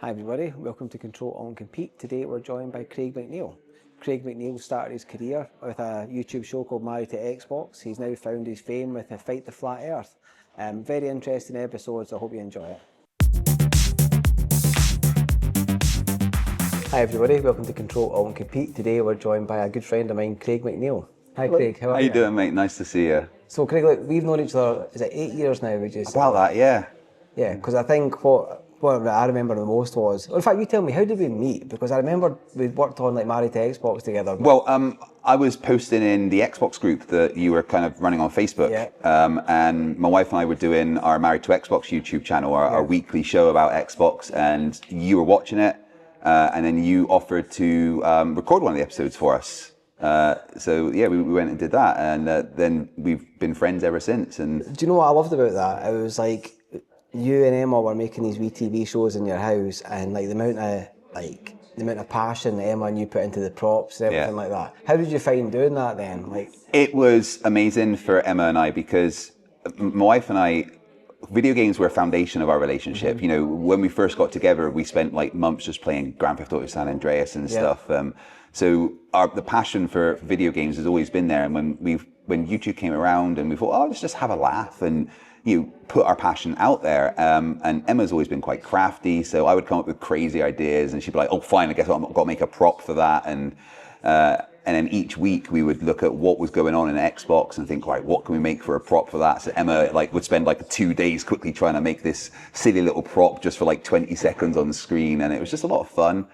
Hi everybody, welcome to Control Alt and Compete. Today we're joined by Craig McNeill. Craig McNeill started his career with a YouTube show called Married to Xbox. He's now found his fame with a Fight the Flat Earth. Very interesting episodes, I hope you enjoy it. Hi everybody, welcome to Control Alt and Compete. Today we're joined by a good friend of mine, Craig McNeill. Hi Craig, how are you? How you doing, mate? Nice to see you. So Craig, look, we've known each other, is it 8 years now, would you say? About that, yeah. Yeah, because I think what I remember the most was, in fact, you tell me, how did we meet? Because I remember we worked on like Married to Xbox together. Well, I was posting in the Xbox group that you were kind of running on Facebook, and my wife and I were doing our Married to Xbox YouTube channel, our weekly show about Xbox, and you were watching it, and then you offered to record one of the episodes for us. So yeah, we went and did that, and then we've been friends ever since. And do you know what I loved about that? It was like, you and Emma were making these wee TV shows in your house, and like the amount of passion that Emma and you put into the props and everything like that. How did you find doing that then? Like, it was amazing for Emma and I, because my wife and I, video games were a foundation of our relationship. Mm-hmm. You know, when we first got together, we spent like months just playing Grand Theft Auto San Andreas and stuff. So the passion for video games has always been there. And when YouTube came around, and we thought, oh, let's just have a laugh and put our passion out there. And Emma's always been quite crafty, so I would come up with crazy ideas, and she'd be like, oh, fine, I guess I've got to make a prop for that. And then each week we would look at what was going on in Xbox and think, right, what can we make for a prop for that? So Emma would spend 2 days quickly trying to make this silly little prop just for 20 seconds on the screen, and it was just a lot of fun.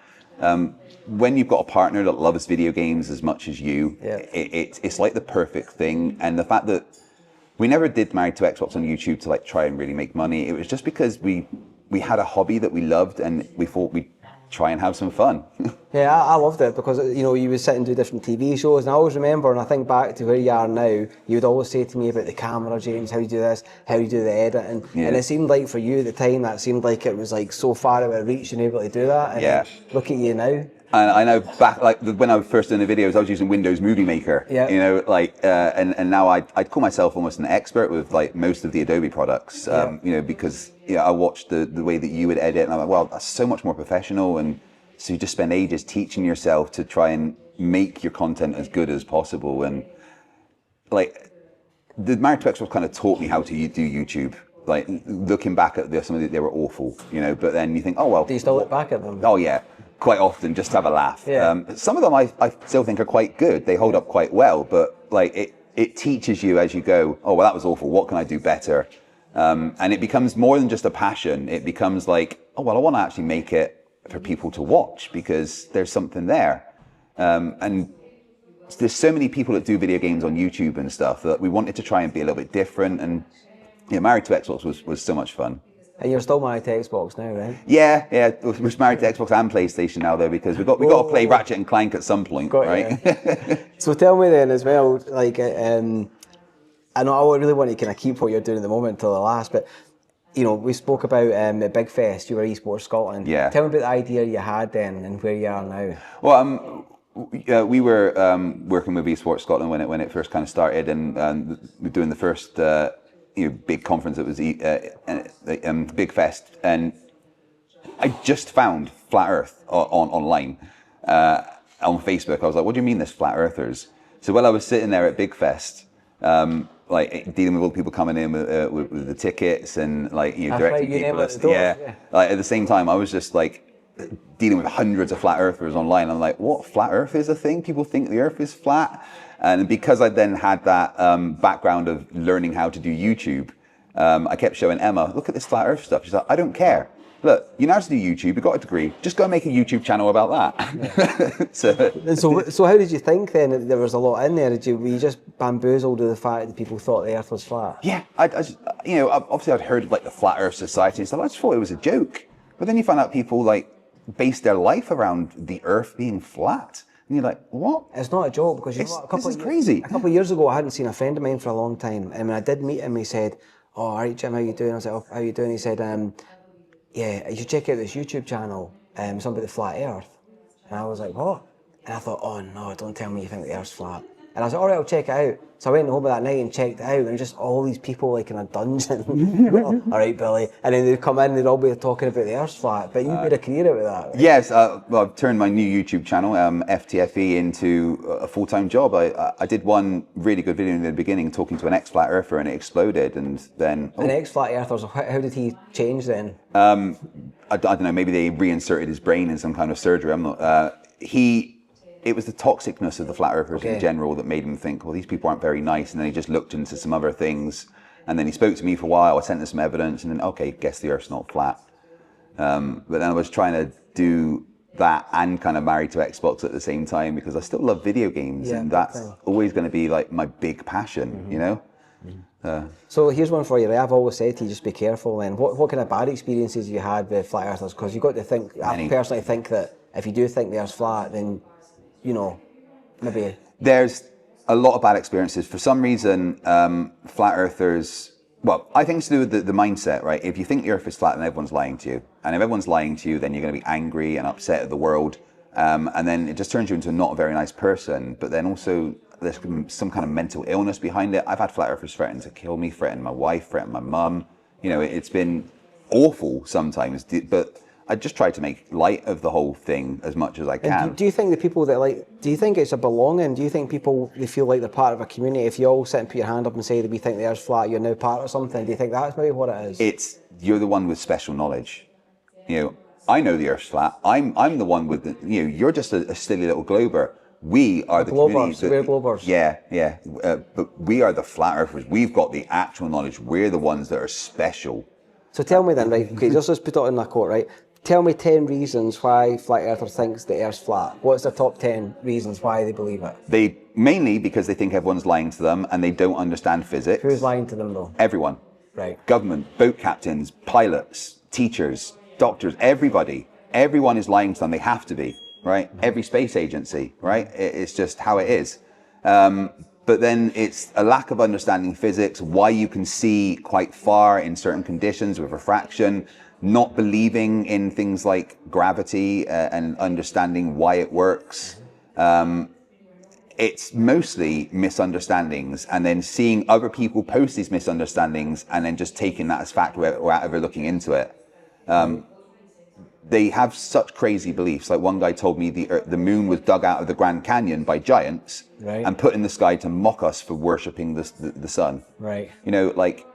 When you've got a partner that loves video games as much as you, it's like the perfect thing. And the fact that we never did Married to Xbox on YouTube to try and really make money. It was just because we had a hobby that we loved, and we thought we'd try and have some fun. Yeah, I loved it because, you would sit and do different TV shows, and I always remember, and I think back to where you are now, you would always say to me about the camera, James, how do you do this, how do you do the editing, and it seemed like for you at the time, that seemed like it was so far out of reach and able to do that, and look at you now. And I know back, when I was first doing the videos, I was using Windows Movie Maker, and now I'd call myself almost an expert with most of the Adobe products, because I watched the way that you would edit, and I'm like, well, that's so much more professional. And so you just spend ages teaching yourself to try and make your content as good as possible. And the Married to Xbox kind of taught me how to do YouTube. Looking back at some of them, they were awful, but then you think, oh well. Do you still look back at them? Oh yeah. Quite often, just to have a laugh. Some of them I still think are quite good. They hold up quite well, but it teaches you as you go, oh well, that was awful, what can I do better? And it becomes more than just a passion. It becomes oh well, I want to actually make it for people to watch because there's something there. And there's so many people that do video games on YouTube and stuff that we wanted to try and be a little bit different. And Married to Xbox was so much fun. And you're still married to Xbox now, right? Yeah. We're married to Xbox and PlayStation now, though, because we've got to play Ratchet and Clank at some point, right? So tell me then as well, I know I really want to kind of keep what you're doing at the moment until the last, but we spoke about the Big Fest. You were Esports Scotland. Yeah. Tell me about the idea you had then and where you are now. Well, we were working with Esports Scotland when it first kind of started, and we're doing the first. Big conference that was Big Fest, and I just found Flat Earth online on Facebook. I was like, what do you mean there's Flat Earthers? So while I was sitting there at Big Fest, dealing with all the people coming in with the tickets and directing people, at the same time I was just dealing with hundreds of Flat Earthers online. I'm like, what, Flat Earth is a thing? People think the Earth is flat? And because I then had that background of learning how to do YouTube, I kept showing Emma, look at this Flat Earth stuff. She's like, I don't care. Look, you know how to do YouTube, you've got a degree, just go and make a YouTube channel about that. So how did you think then that there was a lot in there? Were you just bamboozled with the fact that people thought the Earth was flat? Yeah, obviously I'd heard the Flat Earth Society and stuff. I just thought it was a joke. But then you find out people base their life around the Earth being flat. And you're like, what? It's not a joke because this is crazy. A couple of years ago, I hadn't seen a friend of mine for a long time, and when I did meet him, he said, "Oh, all right, Jim, how you doing?" I was like, "Oh, how you doing?" He said, "Yeah, you should check out this YouTube channel, something about the flat Earth." And I was like, "What?" And I thought, "Oh no, don't tell me you think the Earth's flat." And I was like, all right, I'll check it out. So I went home that night and checked it out, and just all these people like in a dungeon. All right, Billy. And then they'd come in, they'd all be talking about the Earth's flat. But you made a career out of that, right? Yes, well, I've turned my new YouTube channel, FTFE, into a full-time job. I did one really good video in the beginning talking to an ex-flat earther, and it exploded, and then... An ex-flat earther, so how did he change then? I don't know, maybe they reinserted his brain in some kind of surgery. I'm not... It was the toxicness of the flat earthers in general that made him think, well, these people aren't very nice. And then he just looked into some other things. And then he spoke to me for a while. I sent him some evidence. And then, okay, guess the Earth's not flat. But then I was trying to do that and kind of Married to Xbox at the same time, because I still love video games. And that's always going to be like my big passion, you know? So here's one for you. I've always said to you, just be careful. And what kind of bad experiences have you had with flat earthers? Because you've got to think, I personally think that if you do think the Earth's flat, then you know, maybe... There's a lot of bad experiences. For some reason, flat earthers... Well, I think it's to do with the mindset, right? If you think the Earth is flat, then everyone's lying to you. And if everyone's lying to you, then you're going to be angry and upset at the world. And then it just turns you into not a very nice person. But then also, there's some kind of mental illness behind it. I've had flat earthers threaten to kill me, threaten my wife, threaten my mum. You know, it's been awful sometimes. But I just try to make light of the whole thing as much as I can. Do you think the people that do you think it's a belonging? Do you think people, they feel like they're part of a community? If you all sit and put your hand up and say that we think the Earth's flat, you're now part of something. Do you think that's maybe what it is? You're the one with special knowledge. You know, I know the Earth's flat. I'm the one with the, you know, you're just a silly little glober. We are the globers. We're globers. Yeah. But we are the flat earthers. We've got the actual knowledge. We're the ones that are special. So tell me then, right, okay, just let's put it in a quote, right? Tell me 10 reasons why flat earthers thinks the Earth's flat. What's the top 10 reasons why they believe it? Mainly because they think everyone's lying to them and they don't understand physics. Who's lying to them though? Everyone. Right. Government, boat captains, pilots, teachers, doctors, everybody. Everyone is lying to them. They have to be, right? Mm-hmm. Every space agency, right? It's just how it is. But then it's a lack of understanding physics, why you can see quite far in certain conditions with refraction, not believing in things like gravity and understanding why it works. It's mostly misunderstandings, and then seeing other people post these misunderstandings and then just taking that as fact without ever looking into it. They have such crazy beliefs. Like one guy told me the moon was dug out of the Grand Canyon by giants and put in the sky to mock us for worshipping the sun. Right. You know, like,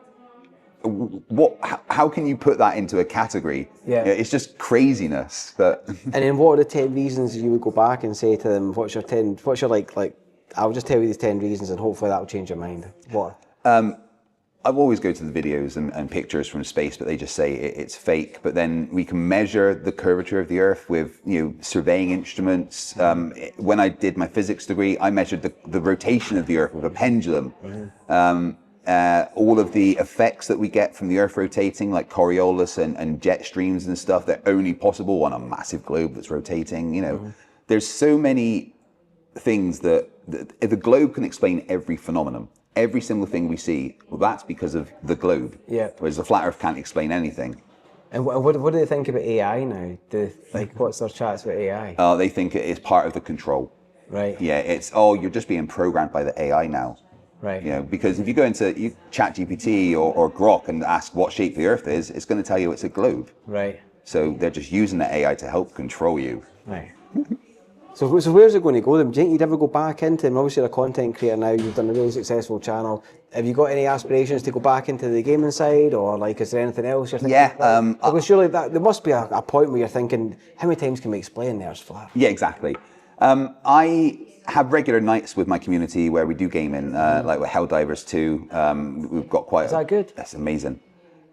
how can you put that into a category? Yeah. It's just craziness. But and then what are the 10 reasons you would go back and say to them, what's your like, I'll just tell you these 10 reasons and hopefully that will change your mind. What? I always go to the videos and pictures from space, but they just say it's fake. But then we can measure the curvature of the Earth with, you know, surveying instruments. When I did my physics degree, I measured the rotation of the Earth with a pendulum. All of the effects that we get from the Earth rotating, like Coriolis and jet streams and stuff, they're only possible on a massive globe that's rotating. You know, there's so many things that the globe can explain every phenomenon. Every single thing we see, well, that's because of the globe. Yeah. Whereas the flat Earth can't explain anything. And what do they think about AI now? What's their chats about AI? They think it is part of the control. Right. Yeah, it's, you're just being programmed by the AI now. Right. You know, because if you go into ChatGPT or Grok and ask what shape the Earth is, it's going to tell you it's a globe. Right. So they're just using the AI to help control you. Right. So where's it going to go then? Do you think you'd ever go back into, and obviously you're a content creator now, you've done a really successful channel. Have you got any aspirations to go back into the gaming side, or like is there anything else you're thinking? Yeah. Because surely there must be a point where you're thinking, how many times can we explain the Earth's flat? Yeah, exactly. I have regular nights with my community where we do gaming, like with Helldivers 2. We've got quite. Is that good? That's amazing.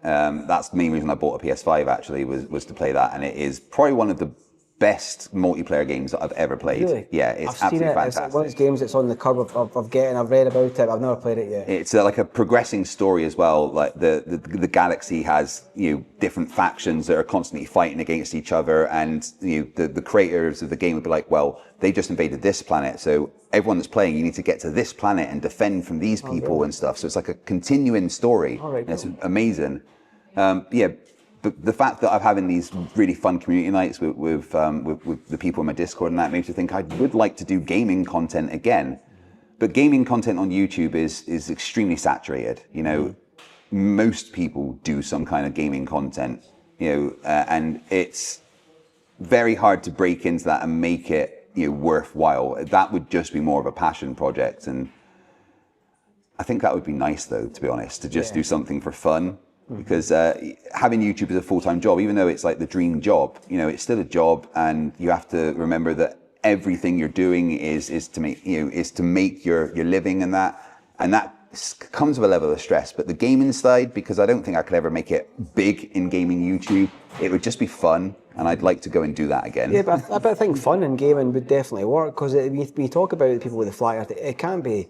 That's the main reason I bought a PS5 actually was to play that, and it is probably one of the best multiplayer games that I've ever played. Really? Yeah, it's I've seen absolutely it. fantastic. It's one of those games that's on the curve of getting. I've read about it. I've never played it yet. It's like a progressing story as well. Like the galaxy has, you know, different factions that are constantly fighting against each other, and you know, the creators of the game would be like, well, they just invaded this planet, so everyone that's playing, you need to get to this planet and defend from these people and stuff. So it's like a continuing story. All right, and it's cool. amazing. The fact that I'm having these really fun community nights with the people in my Discord and that makes me think I would like to do gaming content again. But gaming content on YouTube is extremely saturated. You know, most people do some kind of gaming content. You know, and it's very hard to break into that and make it, you know, worthwhile. That would just be more of a passion project, and I think that would be nice, though, to be honest, to just do something for fun. Because having YouTube as a full-time job, even though it's like the dream job, you know, it's still a job, and you have to remember that everything you're doing is to make, you know, is to make your living, and that comes with a level of stress. But the gaming side, because I don't think I could ever make it big in gaming YouTube, it would just be fun, and I'd like to go and do that again. Yeah, but I think fun in gaming would definitely work, because we talk about people with the flat earth, it can be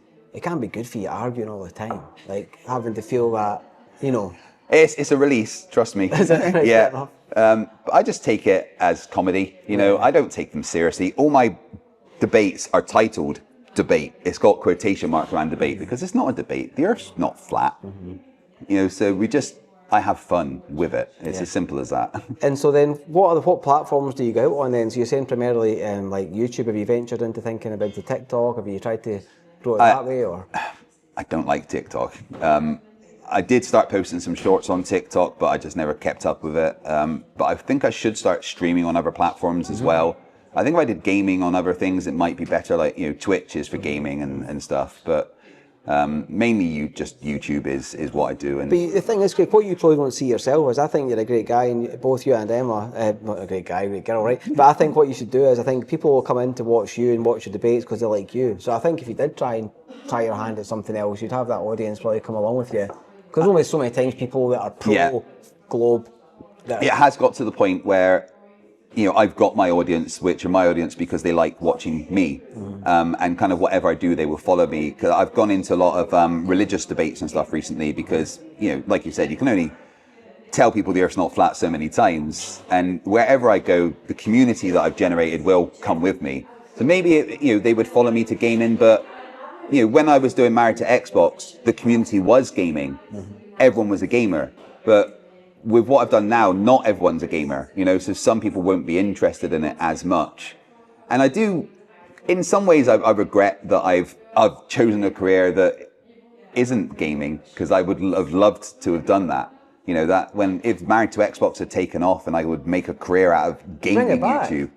good for you arguing all the time, like having to feel that, you know. It's a release, trust me. Yeah. But I just take it as comedy. You know, I don't take them seriously. All my debates are titled debate. It's got quotation marks around debate, because it's not a debate. The Earth's not flat. You know, so I have fun with it. It's as simple as that. And so then, what platforms do you go out on then? So you're saying primarily like YouTube. Have you ventured into thinking about the TikTok? Have you tried to grow it that way, or? I don't like TikTok. I did start posting some shorts on TikTok, but I just never kept up with it. But I think I should start streaming on other platforms as well. I think if I did gaming on other things, it might be better. Like, you know, Twitch is for gaming and stuff. But mainly just YouTube is what I do. And but the thing is, what you probably don't see yourself is, I think you're a great guy, and both you and Emma, not a great guy, great girl, right? But I think what you should do is, I think people will come in to watch you and watch your debates because they like you. So I think if you did try your hand at something else, you'd have that audience probably come along with you. Because only so many times people that are pro-globe. It has got to the point where, you know, I've got my audience, which are my audience because they like watching me. And kind of whatever I do, they will follow me. Because I've gone into a lot of religious debates and stuff recently because, you know, like you said, you can only tell people the Earth's not flat so many times. And wherever I go, the community that I've generated will come with me. So maybe, you know, they would follow me to gaming, but you know, when I was doing Married to Xbox, the community was gaming. Everyone was a gamer. But with what I've done now, not everyone's a gamer, you know, so some people won't be interested in it as much. And I do, in some ways, I regret that I've chosen a career that isn't gaming, because I would have loved to have done that. You know, that if Married to Xbox had taken off and I would make a career out of gaming YouTube,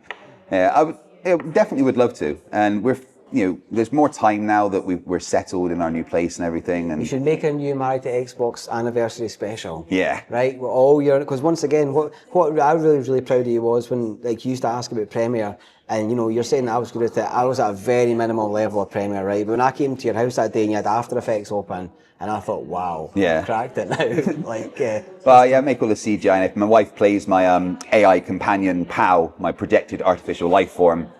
I definitely would love to. And you know, there's more time now that we're settled in our new place and everything. And you should make a new Married to Xbox anniversary special. Yeah. Right? With all your, because once again, what I was really proud of you was when, like, you used to ask about Premiere, and you know, you're saying that I was good at it. I was at a very minimal level of Premiere, right? But when I came to your house that day and you had After Effects open, and I thought, wow, I cracked it now. Like, well, yeah, I make all the CGI, and if my wife plays my AI companion POW, my projected artificial life form.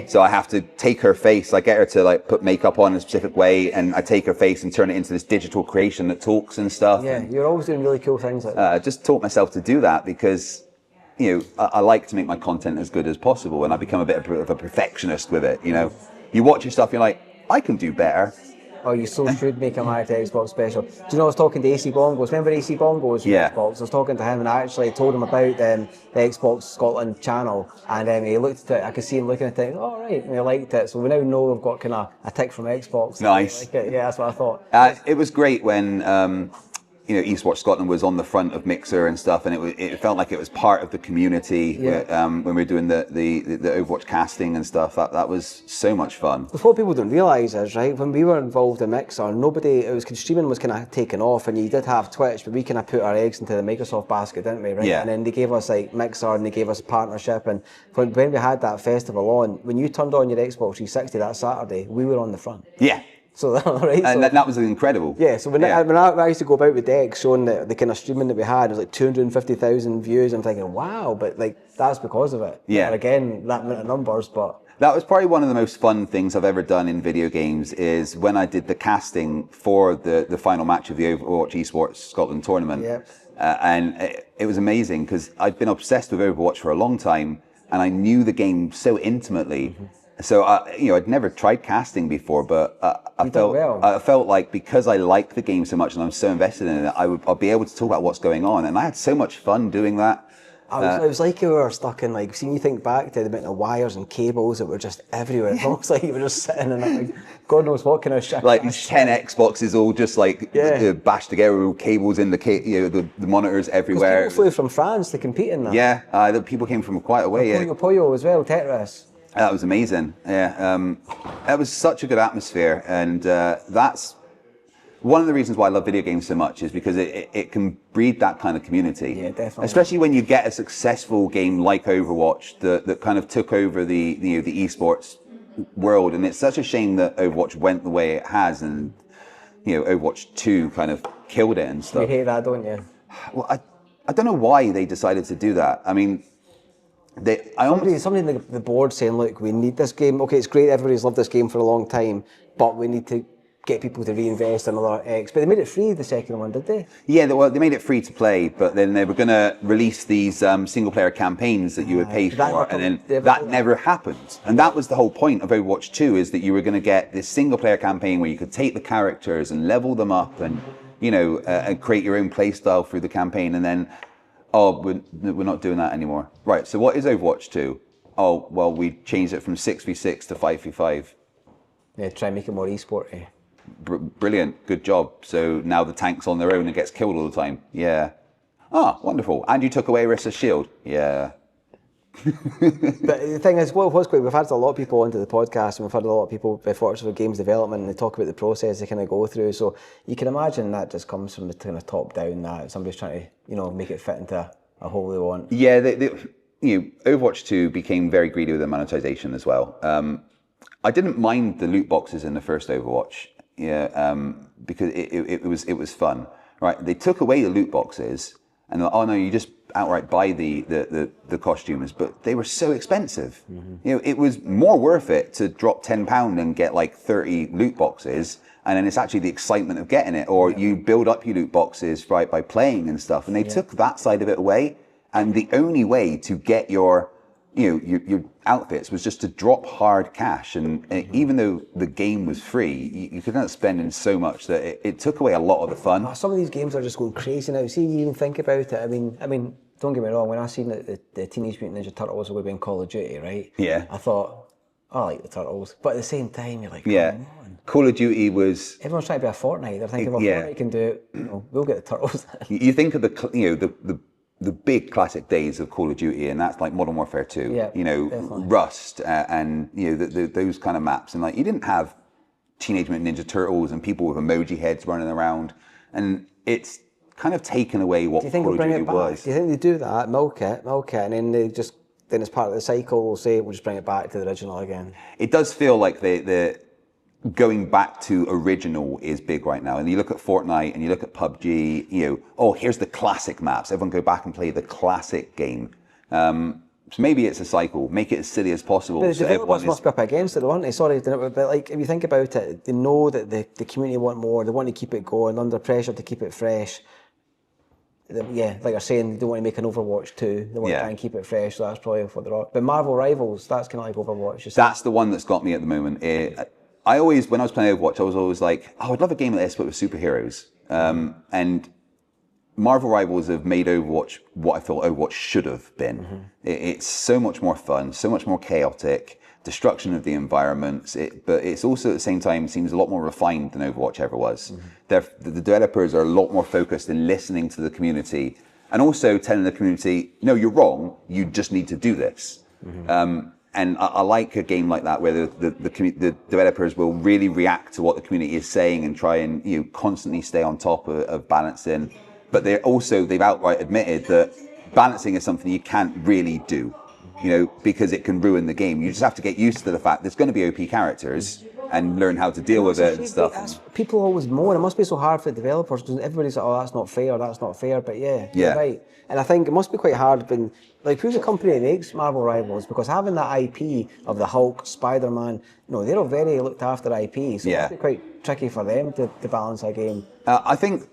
So I have to take her face, I get her to like put makeup on in a specific way, and I take her face and turn it into this digital creation that talks and stuff. Yeah, you're always doing really cool things like that. I just taught myself to do that because, you know, I like to make my content as good as possible, and I become a bit of a perfectionist with it, you know. You watch your stuff, you're like, I can do better. Oh, you so should make a Married to Xbox special. Do you know, I was talking to AC Bongos. Remember AC Bongos from Xbox? I was talking to him, and I actually told him about the Xbox Scotland channel, and he looked at it. I could see him looking at it. Oh, right, and he liked it. So we now know we've got kind of a tick from Xbox. Nice. Like it. Yeah, that's what I thought. It was great when you know, Esports Scotland was on the front of Mixer and stuff, and it felt like it was part of the community when we were doing the Overwatch casting and stuff. That was so much fun. But what people don't realise is, right, when we were involved in Mixer, streaming was kind of taken off, and you did have Twitch, but we kind of put our eggs into the Microsoft basket, didn't we, right? Yeah. And then they gave us like Mixer, and they gave us a partnership, and when we had that festival on, when you turned on your Xbox 360 that Saturday, we were on the front. Yeah. So, right, and that was incredible. Yeah, so when I used to go about with decks showing the kind of streaming that we had, it was like 250,000 views. I'm thinking, wow, but like that's because of it. Yeah. And again, that amount of numbers, but that was probably one of the most fun things I've ever done in video games is when I did the casting for the final match of the Overwatch Esports Scotland tournament. Yep. And it was amazing because I'd been obsessed with Overwatch for a long time, and I knew the game so intimately. Mm-hmm. So, you know, I'd never tried casting before, but I felt like because I like the game so much and I'm so invested in it, I'll be able to talk about what's going on. And I had so much fun doing that. It was like we were stuck in, like, see, you think back to the amount of wires and cables that were just everywhere. It looks like you were just sitting in like, God knows what kind of shit. Like these 10 Xboxes all just like bashed together with cables in the monitors everywhere. People flew from France to compete in that. Yeah, the people came from quite a way. Puyo as well, Tetris. That was amazing. Yeah, that was such a good atmosphere, and that's one of the reasons why I love video games so much, is because it can breed that kind of community. Yeah, definitely. Especially when you get a successful game like Overwatch that kind of took over the esports world, and it's such a shame that Overwatch went the way it has, and Overwatch 2 kind of killed it and stuff. You hate that, don't you? Well, I don't know why they decided to do that. I mean, somebody in the board saying, look, we need this game. Okay, it's great, everybody's loved this game for a long time, but we need to get people to reinvest in another X. But they made it free, the second one, did they? Yeah, they made it free to play, but then they were going to release these single-player campaigns that you would pay for, and then that never happened. And that was the whole point of Overwatch 2, is that you were going to get this single-player campaign where you could take the characters and level them up and, and create your own play style through the campaign, and then, we're not doing that anymore. Right, so what is Overwatch 2? Oh, well, we changed it from 6v6 to 5v5. Yeah, try and make it more esport-y. Brilliant, good job. So now the tank's on their own and gets killed all the time. Yeah. Ah, wonderful. And you took away Rissa's shield. Yeah. But the thing is, what's great, we've had a lot of people onto the podcast, and we've had a lot of people before sort of games development, and they talk about the process they kind of go through. So you can imagine that just comes from the kind of top down, that somebody's trying to, make it fit into a hole they want. Yeah, Overwatch 2 became very greedy with the monetization as well. I didn't mind the loot boxes in the first Overwatch. Because it was fun, right? They took away the loot boxes, and they're like, oh no, you just outright buy the costumes, but they were so expensive. Mm-hmm. It was more worth it to drop £10 and get like 30 loot boxes, and then it's actually the excitement of getting it, or you build up your loot boxes by playing and stuff. And they took that side of it away, and the only way to get your outfits was just to drop hard cash, and even though the game was free, you could end up spending so much that it took away a lot of the fun. Some of these games are just going crazy now. See, you even think about it. I mean, don't get me wrong. When I seen that the Teenage Mutant Ninja Turtles were going to be in Call of Duty, right? Yeah. I thought, I like the Turtles, but at the same time, you're like, come on. Call of Duty was. Everyone's trying to be a Fortnite. They're thinking, well, Fortnite can do it. We'll get the Turtles. You think of the big classic days of Call of Duty, and that's like Modern Warfare 2, definitely. Rust, and those kind of maps, and like you didn't have Teenage Mutant Ninja Turtles and people with emoji heads running around, and it's kind of taken away what Call of Duty was. Do you think they do that, milk it, and then then it's part of the cycle, we'll just bring it back to the original again? It does feel like the going back to original is big right now. And you look at Fortnite and you look at PUBG, here's the classic maps. Everyone go back and play the classic game. So maybe it's a cycle. Make it as silly as possible. But the developers must be up against it, aren't they? Sorry, but like, if you think about it, they know that the community want more. They want to keep it going, under pressure to keep it fresh. Like you're saying, they don't want to make an Overwatch 2. They want to try and keep it fresh, so that's probably what they're on. But Marvel Rivals, that's kind of like Overwatch. That's the one that's got me at the moment. When I was playing Overwatch, I was always like, I'd love a game like this, but with superheroes. And Marvel Rivals have made Overwatch what I thought Overwatch should have been. Mm-hmm. It's so much more fun, so much more chaotic, destruction of the environments, but it's also at the same time seems a lot more refined than Overwatch ever was. Mm-hmm. The developers are a lot more focused in listening to the community, and also telling the community, no, you're wrong, you just need to do this. Mm-hmm. And I like a game like that where the developers will really react to what the community is saying and try and constantly stay on top of balancing. But they've outright admitted that balancing is something you can't really do, because it can ruin the game. You just have to get used to the fact there's going to be OP characters and learn how to deal with it and stuff. People always moan. It must be so hard for the developers because everybody's like, oh, that's not fair. But you're right. And I think it must be quite hard when, like, who's the company that makes Marvel Rivals? Because having that IP of the Hulk, Spider-Man, they're all very looked after IP, so it must be quite tricky for them to balance a game. I think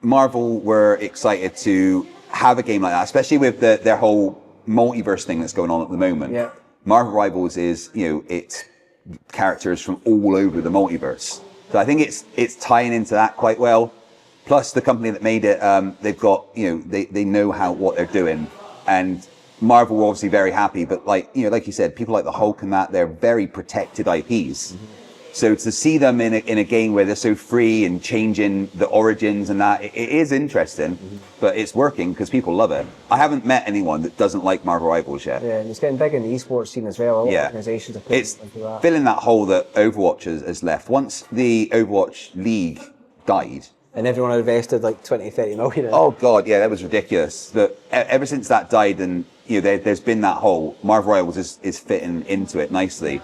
Marvel were excited to have a game like that, especially with their whole multiverse thing that's going on at the moment. Yeah. Marvel Rivals is, it's characters from all over the multiverse. So I think it's tying into that quite well. Plus, the company that made it, they've got, they know what they're doing. and Marvel were obviously very happy, but like you said, people like the Hulk and that, they're very protected IPs. So to see them in a game where they're so free and changing the origins and that, it is interesting, but it's working because people love it. I haven't met anyone that doesn't like Marvel Rivals yet. Yeah, and it's getting big in the esports scene as well. A lot of organisations are putting It's into that. filling that hole that Overwatch has left. Once the Overwatch League died, and everyone invested like 20, 30 million in it. oh god, yeah, that was ridiculous. But ever since that died, and there's been that hole. Marvel Rivals is fitting into it nicely.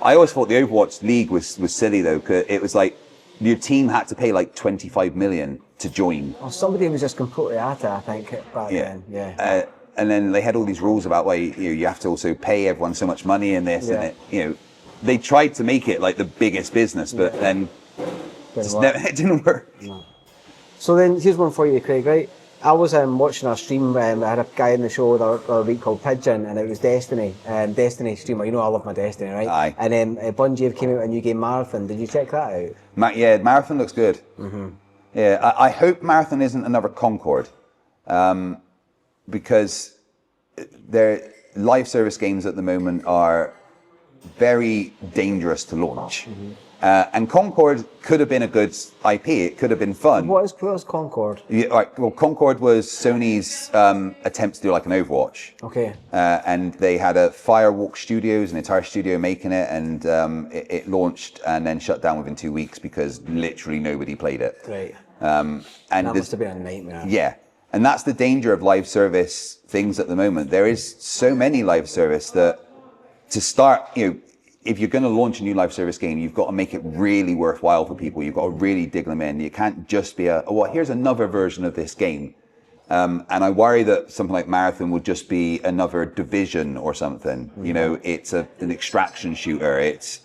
I always thought the Overwatch League was silly though, because it was like your team had to pay like 25 million to join. Well, somebody was just completely at it, I think, back then. Yeah. And then they had all these rules about why you have to also pay everyone so much money in this, and they tried to make it like the biggest business, but then it didn't work. No. So then here's one for you, Craig. Right, I was watching a stream. I had a guy in the show the other week called Pigeon, and it was Destiny. Destiny streamer. You know I love my Destiny, right? Aye. And then Bungie came out with a new game, Marathon. Did you check that out? Yeah, Marathon looks good. Yeah, I hope Marathon isn't another Concord, because their live service games at the moment are very dangerous to launch. And Concord could have been a good IP. It could have been fun. What is Concord? Yeah, right. Well, Concord was Sony's attempt to do like an Overwatch. Okay. And they had a Firewalk Studios, an entire studio making it, and it launched and then shut down within 2 weeks because literally nobody played it. Right. And that must have been a nightmare. Yeah. And that's the danger of live service things at the moment. There is so many live service that to start, if you're going to launch a new live service game, you've got to make it really worthwhile for people. You've got to really dig them in. You can't just be here's another version of this game. And I worry that something like Marathon would just be another Division or something. It's an extraction shooter. It's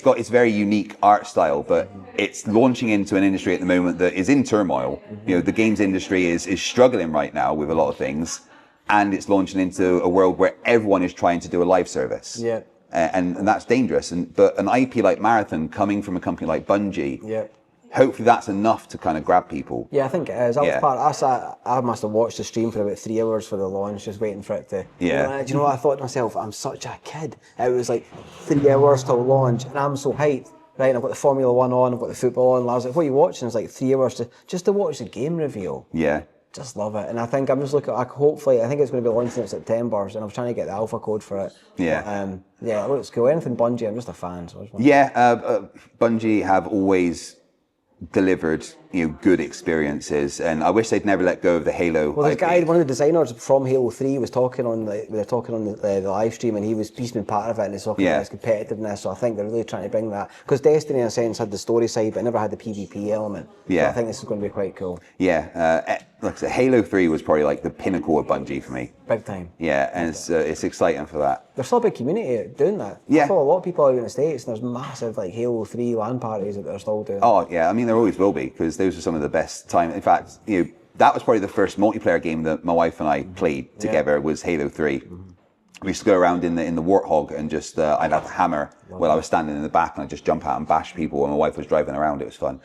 got its very unique art style, but it's launching into an industry at the moment that is in turmoil. The games industry is struggling right now with a lot of things, and it's launching into a world where everyone is trying to do a live service. Yeah. And that's dangerous. But an IP like Marathon coming from a company like Bungie, hopefully that's enough to kind of grab people. Yeah, I think it is. I must have watched the stream for about 3 hours for the launch, just waiting for it to. Yeah. Do you know what I thought to myself? I'm such a kid. It was like 3 hours till launch, and I'm so hyped. Right, and I've got the Formula 1 on, I've got the football on. And I was like, what are you watching? It's like 3 hours just to watch the game reveal. Yeah. Just love it, and I think I'm just looking. Hopefully, I think it's going to be launching in September, and I'm trying to get the alpha code for it. Yeah. But, it looks cool. Anything Bungie, I'm just a fan. So Bungie have always delivered good experiences, and I wish they'd never let go of the Halo. Well, this guy, one of the designers from Halo 3, was talking on the live stream, and he's been part of it, and he's talking about his competitiveness. So I think they're really trying to bring that, because Destiny in a sense had the story side, but never had the PvP element. Yeah. So I think this is going to be quite cool. Yeah. Like I said, Halo 3 was probably like the pinnacle of Bungie for me. Big time. Yeah, and it's exciting for that. There's still a big community doing that. Yeah. I saw a lot of people out in the States, and there's massive like Halo 3 LAN parties that they're still doing. Oh yeah, I mean there always will be, because those are some of the best time. In fact, that was probably the first multiplayer game that my wife and I played together was Halo 3. We used to go around in the Warthog and just I'd have a hammer while I was standing in the back, and I'd just jump out and bash people while my wife was driving around. It was fun.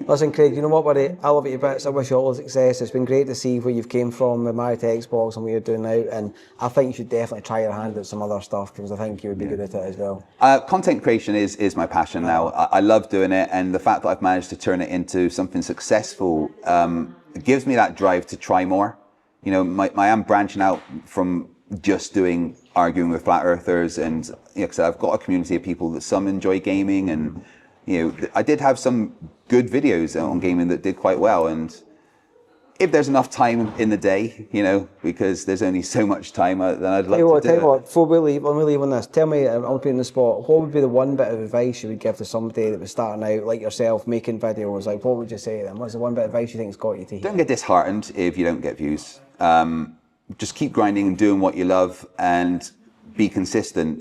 Listen, Craig, you know what, buddy? I love you bits. I wish you all the success. It's been great to see where you've came from with MarriedtoXbox and what you're doing now, and I think you should definitely try your hand at some other stuff, because I think you would be good at it as well. Content creation is my passion now. I love doing it, and the fact that I've managed to turn it into something successful gives me that drive to try more. I am branching out from just arguing with flat earthers, and cause I've got a community of people that some enjoy gaming, and I did have some good videos on gaming that did quite well, and if there's enough time in the day, because there's only so much time, then I'd love to do it. Tell you what, before we leave on this, tell me, I'll be in the spot, what would be the one bit of advice you would give to somebody that was starting out, like yourself, making videos? Like, what would you say to them? What's the one bit of advice you think has got you to here? Don't get disheartened if you don't get views. Just keep grinding and doing what you love, and be consistent.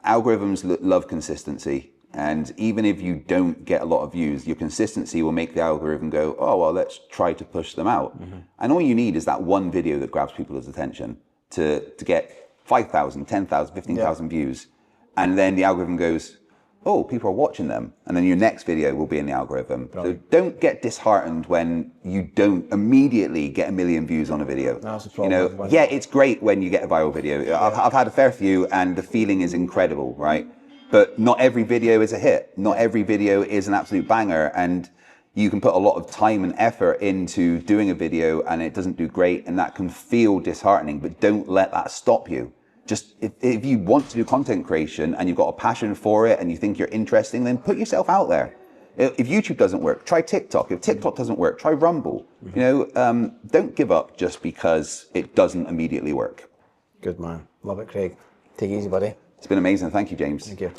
Algorithms love consistency, and even if you don't get a lot of views, your consistency will make the algorithm go, oh well, let's try to push them out. And all you need is that one video that grabs people's attention to get 5,000, 10,000, 15,000 views, and then the algorithm goes, oh, people are watching them. And then your next video will be in the algorithm. So don't get disheartened when you don't immediately get 1 million views on a video. That's the problem. Yeah, it's great when you get a viral video. I've had a fair few and the feeling is incredible, right? But not every video is a hit. Not every video is an absolute banger. And you can put a lot of time and effort into doing a video and it doesn't do great, and that can feel disheartening, but don't let that stop you. Just if you want to do content creation and you've got a passion for it and you think you're interesting, then put yourself out there. If YouTube doesn't work, try TikTok. If TikTok doesn't work, try Rumble. Don't give up just because it doesn't immediately work. Good man. Love it, Craig. Take it easy, buddy. It's been amazing. Thank you, James. Thank you.